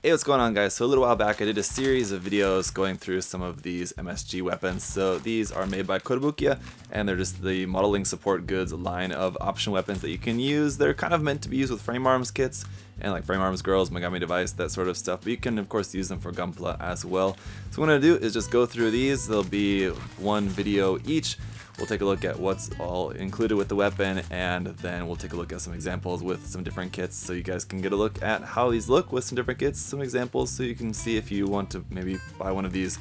Hey, what's going on, guys? So a little while back I did a series of videos going through some of these M.S.G weapons. So these are made by Kotobukiya, and they're just the modeling support goods line of option weapons that you can use. They're kind of meant to be used with frame arms kits and like frame arms girls, Megami device, that sort of stuff, but you can of course use them for Gunpla as well. So what I'm going to do is just go through these. There'll be one video each. We'll take a look at what's all included with the weapon, and then we'll take a look at some examples with some different kits so you guys can get a look at how these look with some different kits, some examples, so you can see if you want to maybe buy one of these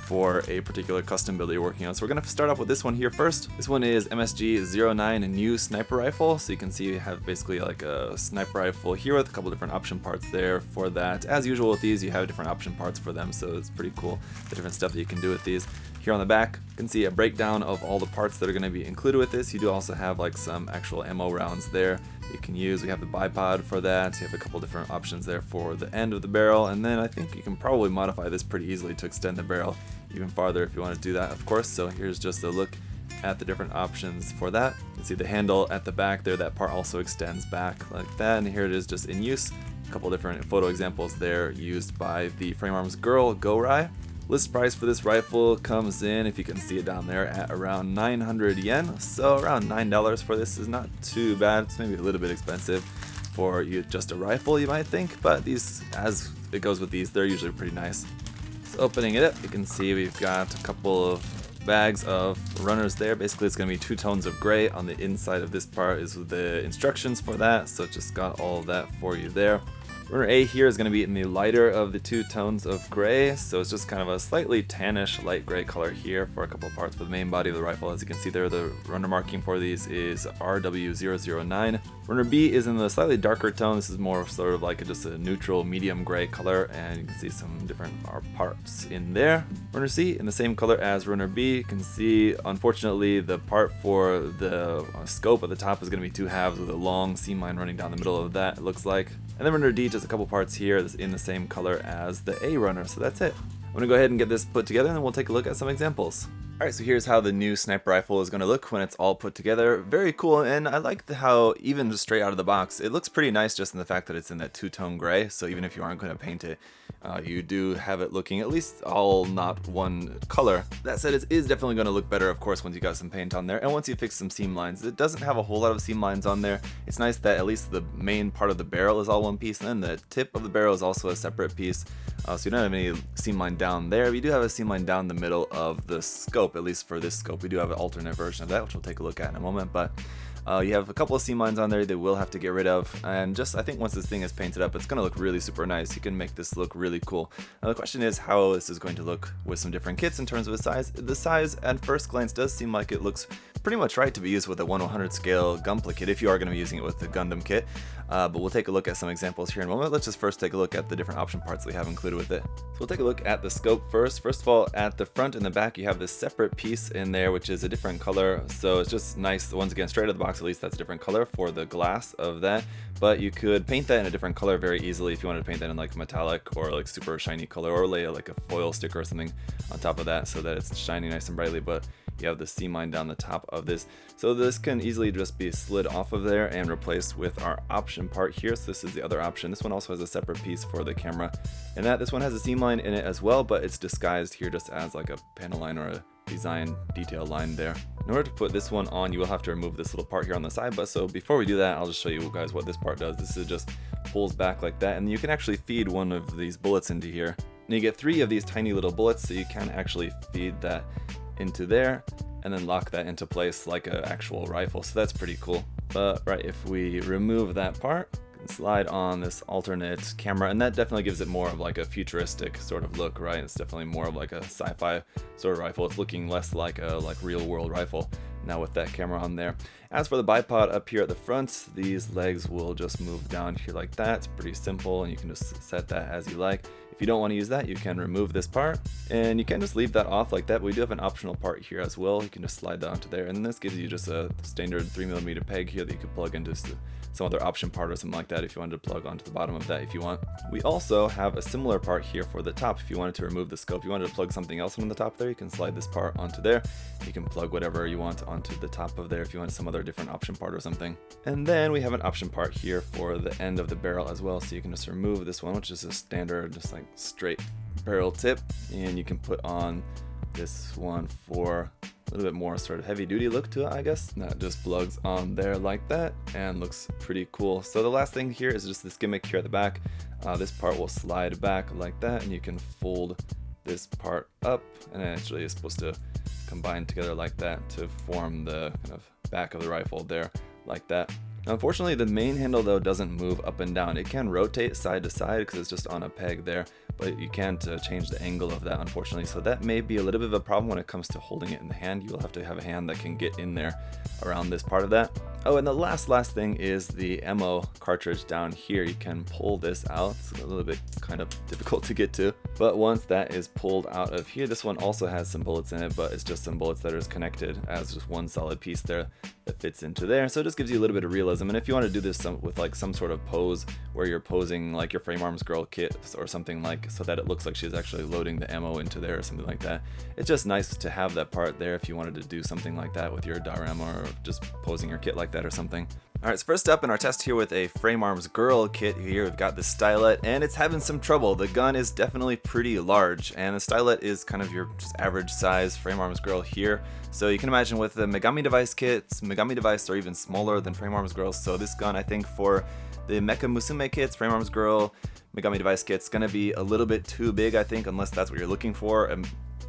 for a particular custom build that you're working on. So we're going to start off with this one here first. This one is M.S.G 09 new sniper rifle. So you can see we have basically like a sniper rifle here with a couple different option parts there for that. As usual with these, you have different option parts for them, so it's pretty cool the different stuff that you can do with these. Here on the back, you can see a breakdown of all the parts that are going to be included with this. You do also have like some actual ammo rounds there you can use. We have the bipod for that. You have a couple different options there for the end of the barrel, and then I think you can probably modify this pretty easily to extend the barrel even farther if you want to do that, of course. So here's just a look at the different options for that. You can see the handle at the back there, that part also extends back like that, and here it is just in use. A couple different photo examples there used by the Frame Arms Girl Go-Rai. List price for this rifle comes in, if you can see it down there, at around 900 yen, so around $9 for this is not too bad. It's maybe a little bit expensive for you just a rifle, you might think, but these, as it goes with these, they're usually pretty nice. So opening it up, you can see we've got a couple of bags of runners there. Basically it's going to be 2 tones of gray. On the inside of this part is the instructions for that, so it just got all of that for you there. Runner A here is going to be in the lighter of the 2 tones of gray, so it's just kind of a slightly tannish light gray color here for a couple of parts for the main body of the rifle. As you can see there, the runner marking for these is RW009. Runner B is in the slightly darker tone. This is more sort of like just a neutral medium gray color, and you can see some different parts in there. Runner C in the same color as Runner B. You can see, unfortunately, the part for the scope at the top is going to be 2 halves with a long seam line running down the middle of that, it looks like. And then Runner D, just a couple parts here that's in the same color as the A runner, so that's it. I'm going to go ahead and get this put together, and then we'll take a look at some examples. Alright, so here's how the new sniper rifle is going to look when it's all put together. Very cool, and I like how even just straight out of the box, it looks pretty nice just in the fact that it's in that 2-tone gray, so even if you aren't going to paint it, you do have it looking at least all not one color. That said, it is definitely going to look better, of course, once you got some paint on there, and once you fix some seam lines. It doesn't have a whole lot of seam lines on there. It's nice that at least the main part of the barrel is all one piece, and then the tip of the barrel is also a separate piece, so you don't have any seam line down there. You do have a seam line down the middle of the scope, at least for this scope. We do have an alternate version of that, which we'll take a look at in a moment, but you have a couple of seam lines on there that we'll have to get rid of, and just I think once this thing is painted up, it's going to look really super nice. You can make this look really cool. Now the question is how this is going to look with some different kits in terms of its size. The size at first glance does seem like it looks pretty much right to be used with a 1/100 scale Gunpla kit if you are going to be using it with the Gundam kit, but we'll take a look at some examples here in a moment. Let's just first take a look at the different option parts that we have included with it. So we'll take a look at the scope first. First of all, at the front and the back you have this separate piece in there which is a different color, so it's just nice. Once again, straight out of the box, at least that's a different color for the glass of that, but you could paint that in a different color very easily if you wanted to paint that in like metallic or like super shiny color, or lay like a foil sticker or something on top of that so that it's shining nice and brightly, but you have the seam line down the top of this. So this can easily just be slid off of there and replaced with our option part here. So this is the other option. This one also has a separate piece for the camera, and this one has a seam line in it as well, but it's disguised here just as like a panel line or a design detail line there. In order to put this one on, you will have to remove this little part here on the side, but so before we do that, I'll just show you guys what this part does. This is just pulls back like that, and you can actually feed one of these bullets into here. And you get 3 of these tiny little bullets, so you can actually feed that into there and then lock that into place like an actual rifle, so that's pretty cool. But right, if we remove that part, we can slide on this alternate camera, and that definitely gives it more of like a futuristic sort of look, right? It's definitely more of like a sci-fi sort of rifle. It's looking less like a real world rifle now with that camera on there. As for the bipod up here at the front, these legs will just move down here like that. It's pretty simple, and you can just set that as you like. If you don't want to use that, you can remove this part, and you can just leave that off like that. We do have an optional part here as well. You can just slide that onto there, and this gives you just a standard 3mm peg here that you could plug into some other option part or something like that if you wanted to plug onto the bottom of that if you want. We also have a similar part here for the top if you wanted to remove the scope. If you wanted to plug something else on the top there, you can slide this part onto there. You can plug whatever you want onto the top of there if you want some other different option part or something. And then we have an option part here for the end of the barrel as well, so you can just remove this one, which is a standard just like straight barrel tip, and you can put on this one for a little bit more sort of heavy duty look to it, I guess. That just plugs on there like that and looks pretty cool. So the last thing here is just this gimmick here at the back. This part will slide back like that, and you can fold this part up, and it actually is supposed to combine together like that to form the kind of back of the rifle there like that. Now, unfortunately, the main handle though doesn't move up and down. It can rotate side to side because it's just on a peg there, but you can't change the angle of that, unfortunately. So that may be a little bit of a problem when it comes to holding it in the hand. You'll have to have a hand that can get in there around this part of that. Oh, and the last thing is the ammo cartridge down here. You can pull this out. It's a little bit kind of difficult to get to, but once that is pulled out of here, this one also has some bullets in it, but it's just some bullets that are connected as just one solid piece there that fits into there. So it just gives you a little bit of realism. And if you want to do this with like some sort of pose where you're posing like your Frame Arms girl kit or something, like so that it looks like she's actually loading the ammo into there or something like that, it's just nice to have that part there if you wanted to do something like that with your diorama or just posing your kit like that or something. Alright, so first up in our test here with a Frame Arms girl kit here, we've got the Stylet, and it's having some trouble. The gun is definitely pretty large, and the Stylet is kind of your just average size Frame Arms girl here. So you can imagine with the Megami Device kits, Megami Device are even smaller than Frame Arms girls, so this gun I think for the Mecha Musume kits, Frame Arms girl, Megami Device kit's gonna be a little bit too big, I think, unless that's what you're looking for.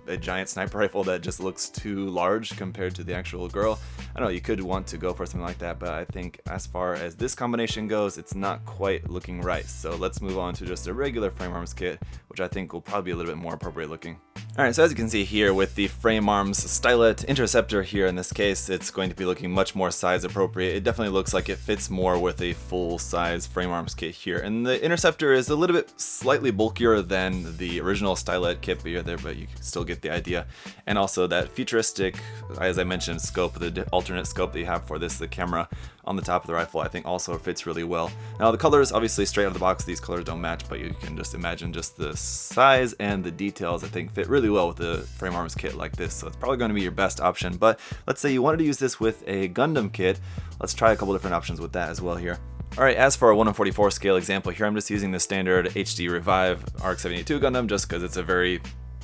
A giant sniper rifle that just looks too large compared to the actual girl. I don't know, you could want to go for something like that, but I think as far as this combination goes, it's not quite looking right. So let's move on to just a regular Frame Arms kit, which I think will probably be a little bit more appropriate looking. Alright, so as you can see here with the Frame Arms Stylet Interceptor here in this case, it's going to be looking much more size appropriate. It definitely looks like it fits more with a full size Frame Arms kit here. And the Interceptor is a little bit slightly bulkier than the original Stylet kit here there, but you can still get the idea. And also that futuristic, as I mentioned, scope, the alternate scope that you have for this, the camera on the top of the rifle, I think also fits really well. Now the colors, obviously straight out of the box, these colors don't match, but you can just imagine just the size and the details I think fit really well with the Frame Arms kit like this, so it's probably going to be your best option. But let's say you wanted to use this with a Gundam kit, let's try a couple different options with that as well here. Alright, as for a 1/44 scale example here, I'm just using the standard HD Revive ARC-72 Gundam just because it's a very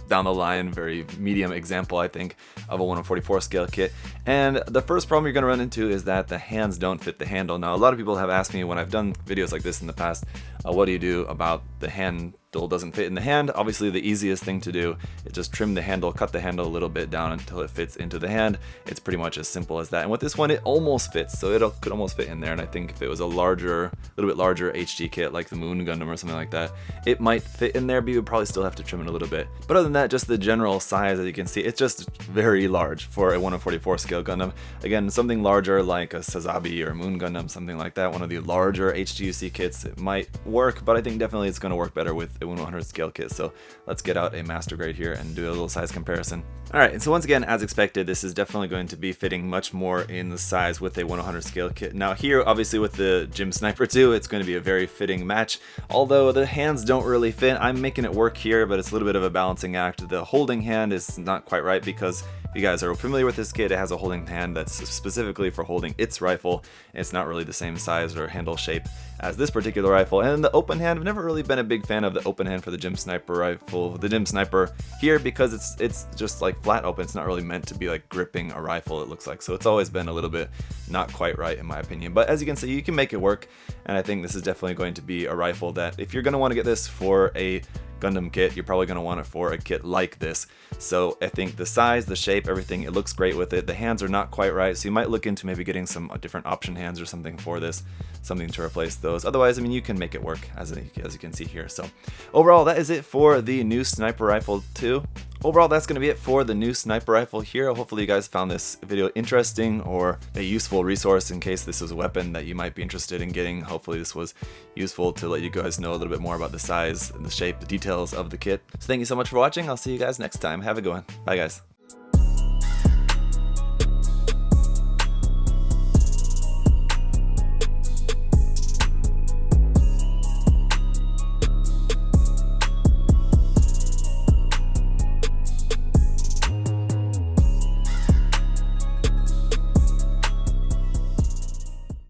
down the line, very medium example, I think, of a 1/44 scale kit. And the first problem you're going to run into is that the hands don't fit the handle. Now, a lot of people have asked me when I've done videos like this in the past, what do you do about the handle doesn't fit in the hand? Obviously, the easiest thing to do is just trim the handle, cut the handle a little bit down until it fits into the hand. It's pretty much as simple as that. And with this one, it almost fits, so it could almost fit in there. And I think if it was a little bit larger HD kit like the Moon Gundam or something like that, it might fit in there, but you would probably still have to trim it a little bit. But other than that, just the general size, as you can see, it's just very large for a 1/44 scale Gundam. Again, something larger like a Sazabi or Moon Gundam, something like that, one of the larger HGUC kits, it might work, but I think definitely it's going to work better with a 1/100 scale kit. So let's get out a master grade here and do a little size comparison. Alright, and so once again, as expected, this is definitely going to be fitting much more in the size with a 1/100 scale kit. Now here, obviously with the Jim Sniper 2, it's going to be a very fitting match, although the hands don't really fit. I'm making it work here, but it's a little bit of a balancing act. The holding hand is not quite right because if you guys are familiar with this kit, it has a holding hand that's specifically for holding its rifle. It's not really the same size or handle shape as this particular rifle. And the open hand, I've never really been a big fan of the open hand for the Jim Sniper rifle, the Jim Sniper here, because it's just like flat open. It's not really meant to be like gripping a rifle, it looks like. So it's always been a little bit not quite right in my opinion. But as you can see, you can make it work. And I think this is definitely going to be a rifle that if you're going to want to get this for a Gundam kit, you're probably going to want it for a kit like this. So I think the size, the shape, everything, it looks great with it. The hands are not quite right, so you might look into maybe getting some different option hands or something for this, something to replace those. Otherwise, I mean, you can make it work as you can see here. So overall, that is it for the new Sniper Rifle 2. overall, that's going to be it for the new sniper rifle here. Hopefully you guys found this video interesting or a useful resource in case this is a weapon that you might be interested in getting. Hopefully this was useful to let you guys know a little bit more about the size and the shape, the details of the kit. So thank you so much for watching. I'll see you guys next time. Have a good one. Bye guys.